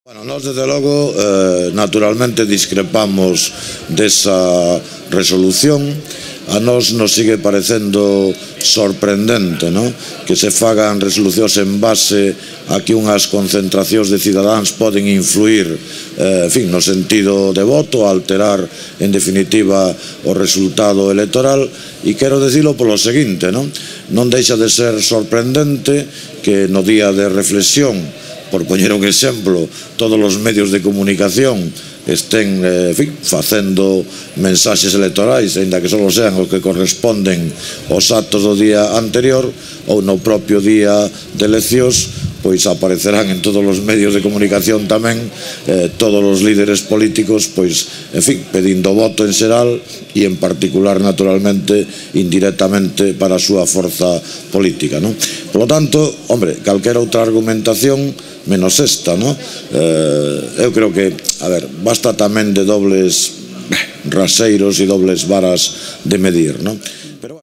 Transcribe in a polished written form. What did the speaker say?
Bueno, nós desde logo naturalmente discrepamos desa resolución. A nós nos sigue parecendo sorprendente, ¿no?, que se fagan resolucións en base a que unhas concentracións de cidadáns poden influir no sentido de voto, alterar en definitiva o resultado electoral. E quero dicilo polo seguinte, non deixa de ser sorprendente que no día de reflexión, por poñer un exemplo, todos os medios de comunicación estén facendo mensaxes electorais, aínda que só sean os que corresponden aos actos do día anterior, ou no propio día de eleccións pois aparecerán en todos os medios de comunicación tamén todos os líderes políticos pedindo voto en xeral e en particular naturalmente indirectamente para a súa forza política. Por lo tanto, calquera outra argumentación menos esta, eu creo que, basta tamén de dobles raseiros e dobles varas de medir,